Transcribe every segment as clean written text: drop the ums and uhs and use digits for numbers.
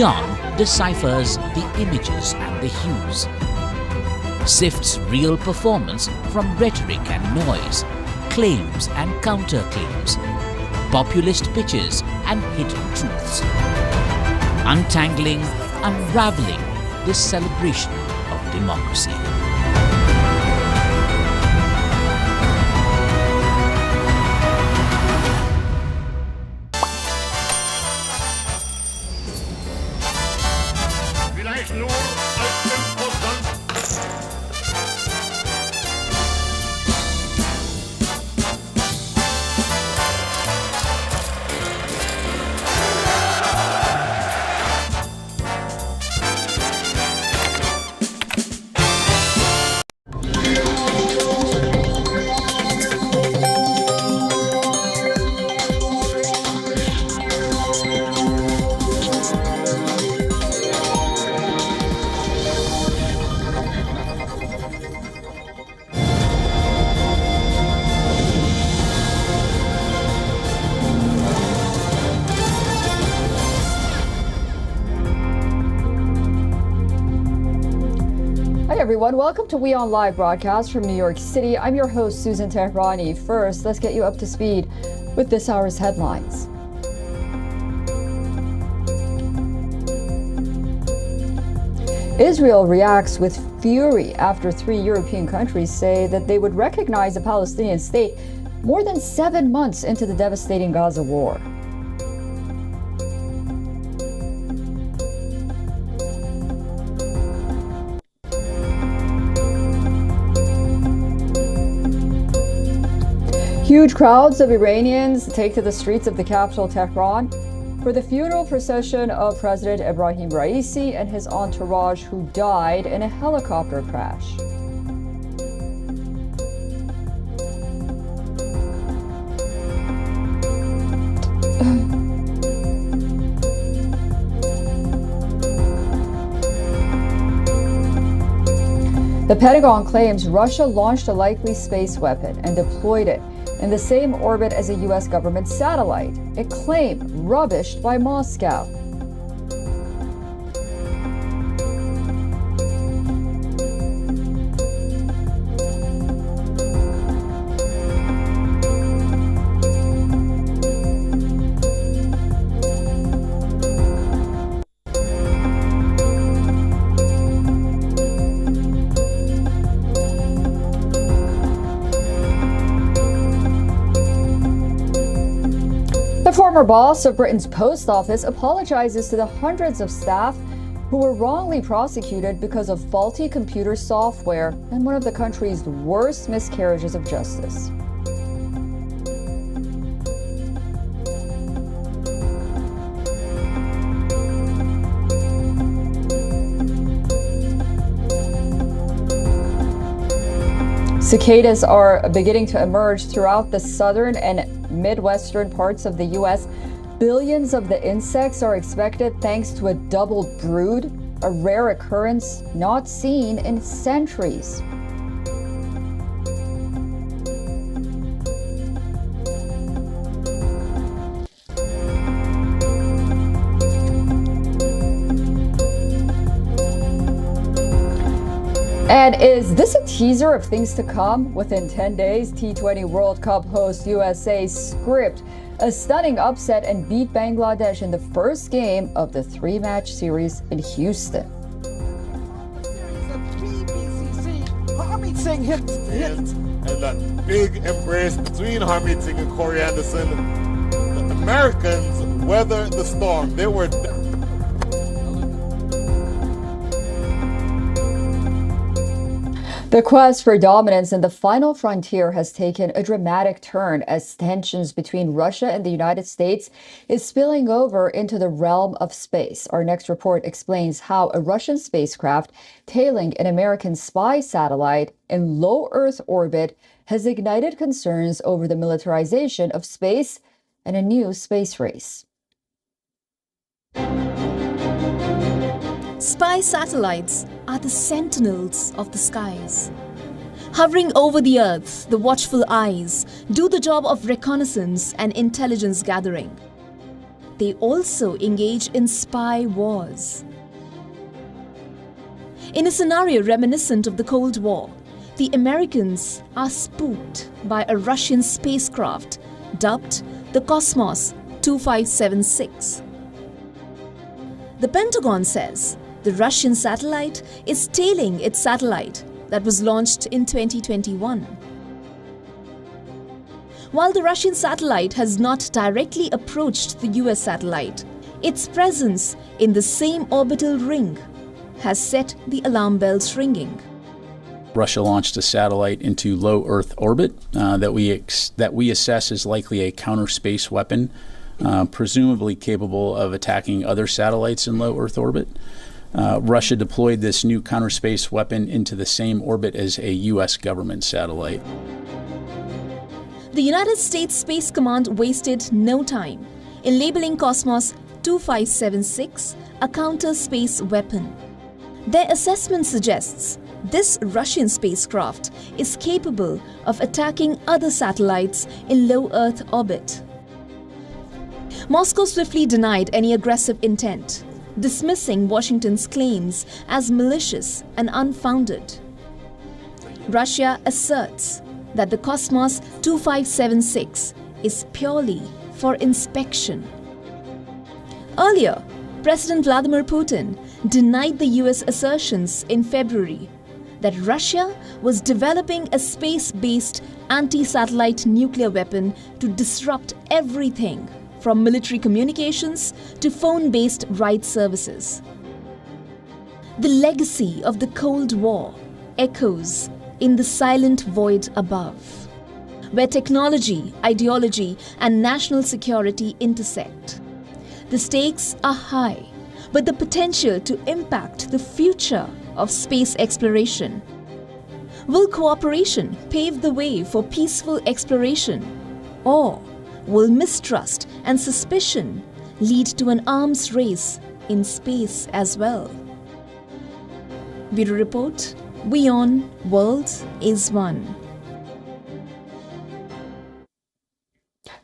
WION deciphers the images and the hues, sifts real performance from rhetoric and noise, claims and counterclaims, populist pitches and hidden truths, untangling, unraveling this celebration of democracy. Vielleicht nur als 5%. Everyone, welcome to WION Live broadcast from New York City. I'm your host, Susan Tehrani. First, let's get you up to speed with this hour's headlines. Israel reacts with fury after 3 European countries say that they would recognize a Palestinian state more than 7 months into the devastating Gaza war. Huge crowds of Iranians take to the streets of the capital, Tehran, for the funeral procession of President Ebrahim Raisi and his entourage who died in a helicopter crash. The Pentagon claims Russia launched a likely space weapon and deployed it in the same orbit as a U.S. government satellite, a claim rubbished by Moscow. The former boss of Britain's post office apologizes to the hundreds of staff who were wrongly prosecuted because of faulty computer software and one of the country's worst miscarriages of justice. Cicadas are beginning to emerge throughout the southern and Midwestern parts of the U.S. Billions of the insects are expected thanks to a doubled brood, a rare occurrence not seen in centuries. And is this a teaser of things to come? Within 10 days, T20 World Cup host USA script a stunning upset and beat Bangladesh in the first game of the 3-match series in Houston. Harmeet Singh hit. And that big embrace between Harmeet Singh and Corey Anderson. The Americans weathered the storm. They were... The quest for dominance in the final frontier has taken a dramatic turn as tensions between Russia and the United States is spilling over into the realm of space. Our next report explains how a Russian spacecraft tailing an American spy satellite in low Earth orbit has ignited concerns over the militarization of space and a new space race. Spy satellites are the sentinels of the skies. Hovering over the Earth, the watchful eyes do the job of reconnaissance and intelligence gathering. they also engage in spy wars. In a scenario reminiscent of the Cold War, the Americans are spooked by a Russian spacecraft dubbed the Cosmos 2576. The Pentagon says the Russian satellite is tailing its satellite that was launched in 2021. While the Russian satellite has not directly approached the US satellite, its presence in the same orbital ring has set the alarm bells ringing. Russia launched a satellite into low Earth orbit that we assess as likely a counter space weapon, presumably capable of attacking other satellites in low Earth orbit. Russia deployed this new counter space weapon into the same orbit as a U.S. government satellite. The United States Space Command wasted no time in labeling Cosmos 2576 a counter space weapon. Their assessment suggests this Russian spacecraft is capable of attacking other satellites in low Earth orbit. Moscow swiftly denied any aggressive intent, dismissing Washington's claims as malicious and unfounded. Russia asserts that the Cosmos 2576 is purely for inspection. Earlier, President Vladimir Putin denied the US assertions in February that Russia was developing a space-based anti-satellite nuclear weapon to disrupt everything from military communications to phone-based ride services. The legacy of the Cold War echoes in the silent void above, where technology, ideology, and national security intersect. The stakes are high, but the potential to impact the future of space exploration. Will cooperation pave the way for peaceful exploration? Or will mistrust and suspicion lead to an arms race in space as well? Bureau Report, WION World is One.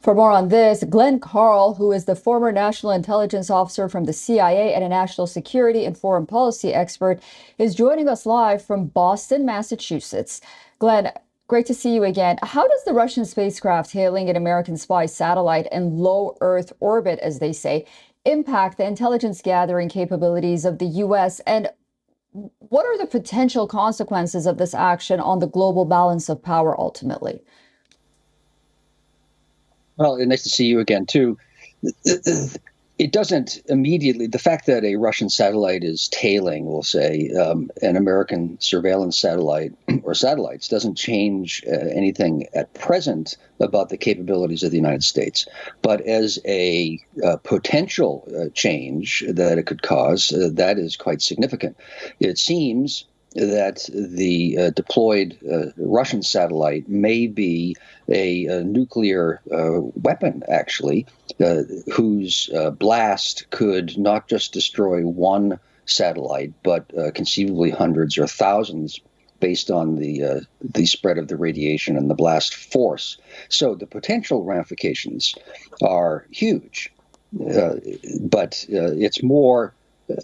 For more on this, Glenn Carl, who is the former national intelligence officer from the CIA and a national security and foreign policy expert, is joining us live from Boston, Massachusetts. Glenn, great to see you again. How does the Russian spacecraft hailing an American spy satellite in low Earth orbit, as they say, impact the intelligence gathering capabilities of the U.S.? And what are the potential consequences of this action on the global balance of power ultimately? Well, nice to see you again, too. It doesn't immediately, the fact that a Russian satellite is tailing, we'll say, an American surveillance satellite or satellites doesn't change anything at present about the capabilities of the United States. But as a potential change that it could cause, that is quite significant. It seems that the deployed Russian satellite may be a nuclear weapon, actually, whose blast could not just destroy one satellite, but conceivably hundreds or thousands based on the spread of the radiation and the blast force. So the potential ramifications are huge, but it's more,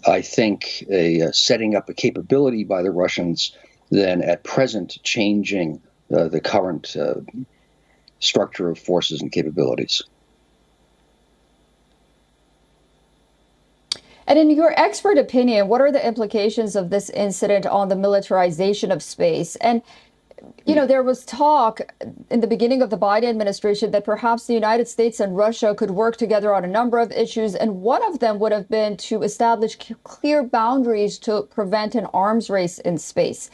I think, setting up a capability by the Russians than at present changing the current structure of forces and capabilities. And in your expert opinion, what are the implications of this incident on the militarization of space? And, you know, there was talk in the beginning of the Biden administration that perhaps the United States and Russia could work together on a number of issues. And one of them would have been to establish clear boundaries to prevent an arms race in space.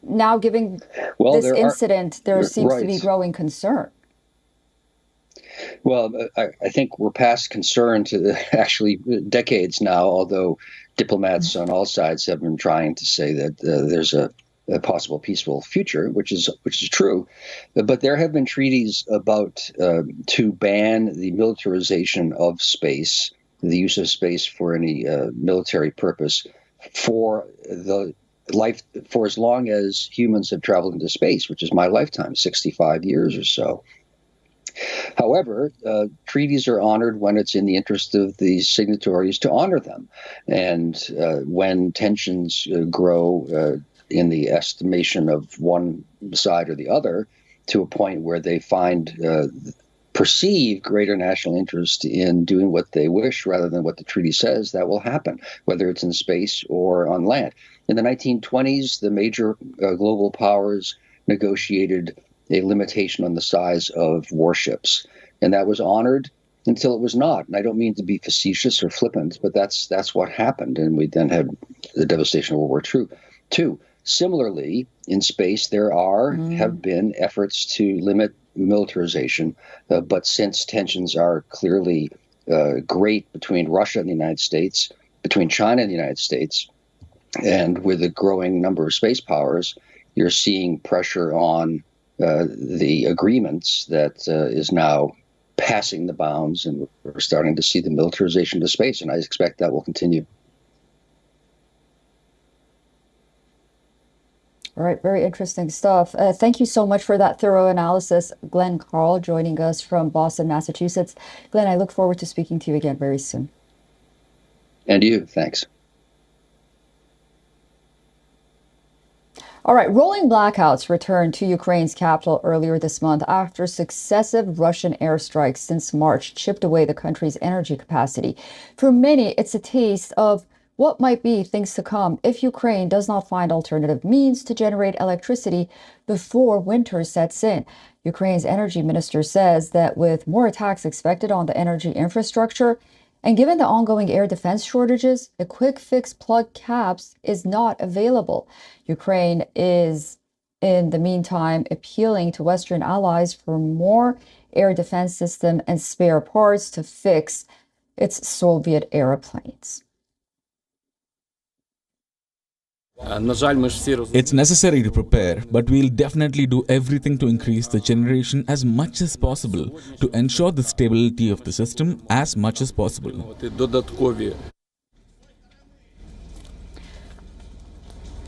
Now, given this incident, there seems to be growing concern. Well, I think we're past concern to actually decades now, although diplomats on all sides have been trying to say that there's a possible peaceful future, which is true. But there have been treaties about to ban the militarization of space, the use of space for any military purpose for as long as humans have traveled into space, which is my lifetime, 65 years or so. However, treaties are honored when it's in the interest of the signatories to honor them. And when tensions grow in the estimation of one side or the other to a point where they perceive greater national interest in doing what they wish rather than what the treaty says, that will happen, whether it's in space or on land. In the 1920s, the major global powers negotiated a limitation on the size of warships, and that was honored until it was not. And I don't mean to be facetious or flippant, but that's what happened. And we then had the devastation of World War II. Similarly, in space, there have been efforts to limit militarization, but since tensions are clearly great between Russia and the United States, between China and the United States, and with a growing number of space powers, you're seeing pressure on the agreements that is now passing the bounds, and we're starting to see the militarization of space, and I expect that will continue. All right, very interesting stuff. Thank you so much for that thorough analysis. Glenn Carl joining us from Boston, Massachusetts. Glenn, I look forward to speaking to you again very soon. And you, thanks. All right, rolling blackouts returned to Ukraine's capital earlier this month after successive Russian airstrikes since March chipped away the country's energy capacity. For many, it's a taste of what might be things to come if Ukraine does not find alternative means to generate electricity before winter sets in. Ukraine's energy minister says that with more attacks expected on the energy infrastructure, and given the ongoing air defense shortages, a quick fix plug caps is not available. Ukraine is, in the meantime, appealing to Western allies for more air defense system and spare parts to fix its Soviet airplanes. It's necessary to prepare, but we'll definitely do everything to increase the generation as much as possible to ensure the stability of the system as much as possible.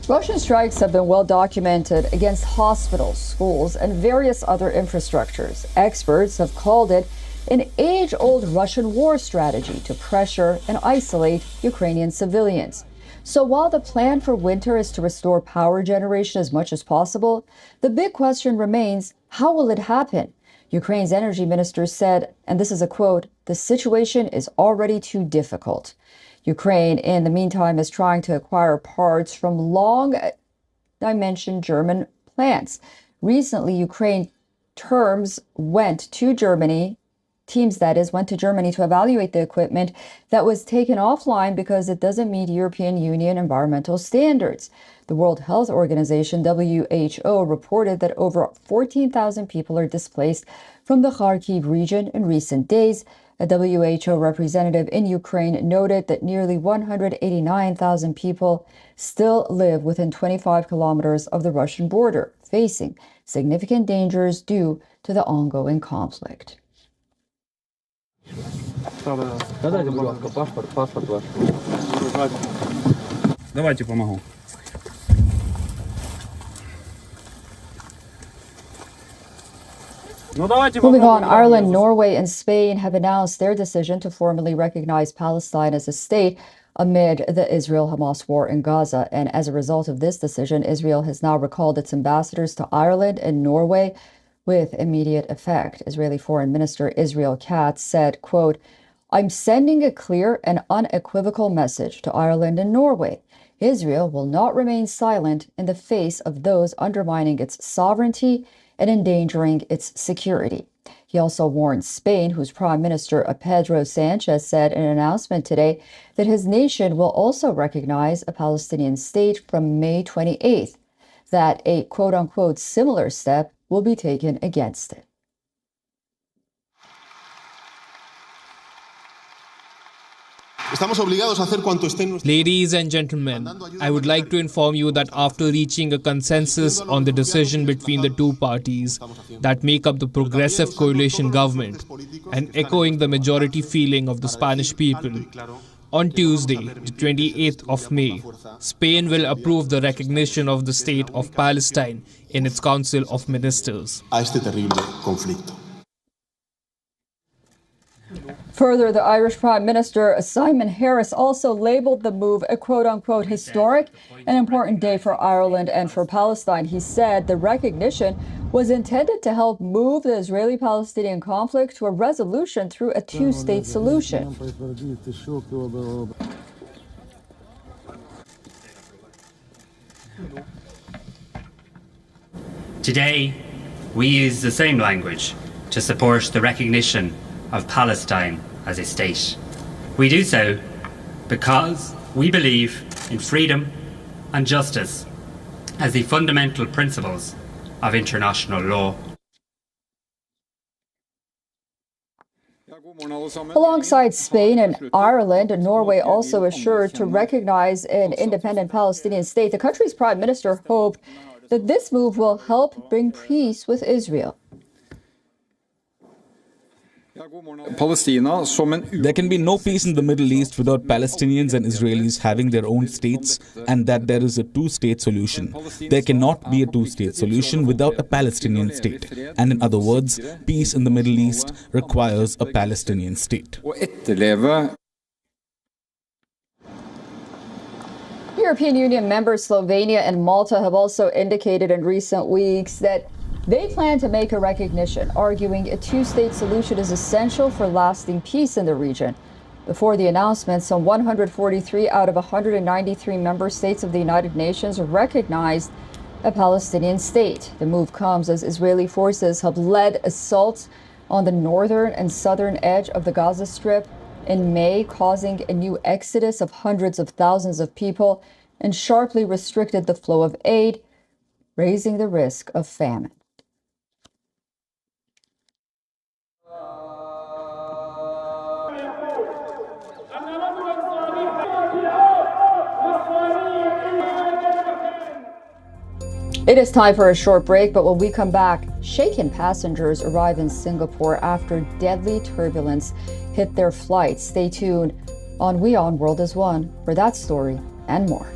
Russian strikes have been well documented against hospitals, schools, and various other infrastructures. Experts have called it an age-old Russian war strategy to pressure and isolate Ukrainian civilians. So while the plan for winter is to restore power generation as much as possible, the big question remains, how will it happen? Ukraine's energy minister said, and this is a quote, "The situation is already too difficult." Ukraine, in the meantime, is trying to acquire parts from long-dimensioned German plants. Recently, Ukraine teams went to Germany to evaluate the equipment that was taken offline because it doesn't meet European Union environmental standards. The World Health Organization, WHO, reported that over 14,000 people are displaced from the Kharkiv region in recent days. A WHO representative in Ukraine noted that nearly 189,000 people still live within 25 kilometers of the Russian border, facing significant dangers due to the ongoing conflict. Давайте помогу. Moving on, Ireland, Norway, and Spain have announced their decision to formally recognize Palestine as a state amid the Israel-Hamas war in Gaza. And as a result of this decision, Israel has now recalled its ambassadors to Ireland and Norway with immediate effect. Israeli Foreign Minister Israel Katz said, quote, "I'm sending a clear and unequivocal message to Ireland and Norway. Israel will not remain silent in the face of those undermining its sovereignty and endangering its security." He also warned Spain, whose Prime Minister Pedro Sanchez said in an announcement today that his nation will also recognize a Palestinian state from May 28th, that a quote-unquote similar step will be taken against it. Ladies and gentlemen, I would like to inform you that after reaching a consensus on the decision between the two parties that make up the progressive coalition government and echoing the majority feeling of the Spanish people, on Tuesday, the 28th of May, Spain will approve the recognition of the State of Palestine in its Council of Ministers. Further, the Irish Prime Minister Simon Harris also labeled the move a quote-unquote historic and important day for Ireland and for Palestine. He said the recognition was intended to help move the Israeli-Palestinian conflict to a resolution through a two-state solution. Today, we use the same language to support the recognition of Palestine as a state. We do so because we believe in freedom and justice as the fundamental principles of international law. Alongside Spain and Ireland, Norway also assured to recognize an independent Palestinian state. The country's prime minister hoped that this move will help bring peace with Israel. There can be no peace in the Middle East without Palestinians and Israelis having their own states, and that there is a two-state solution. There cannot be a two-state solution without a Palestinian state. And in other words, peace in the Middle East requires a Palestinian state. European Union members Slovenia and Malta have also indicated in recent weeks that they plan to make a recognition, arguing a two-state solution is essential for lasting peace in the region. Before the announcement, some 143 out of 193 member states of the United Nations recognized a Palestinian state. The move comes as Israeli forces have led assaults on the northern and southern edge of the Gaza Strip in May, causing a new exodus of hundreds of thousands of people and sharply restricted the flow of aid, raising the risk of famine. It is time for a short break, but when we come back, shaken passengers arrive in Singapore after deadly turbulence hit their flight. Stay tuned on WION World is One for that story and more.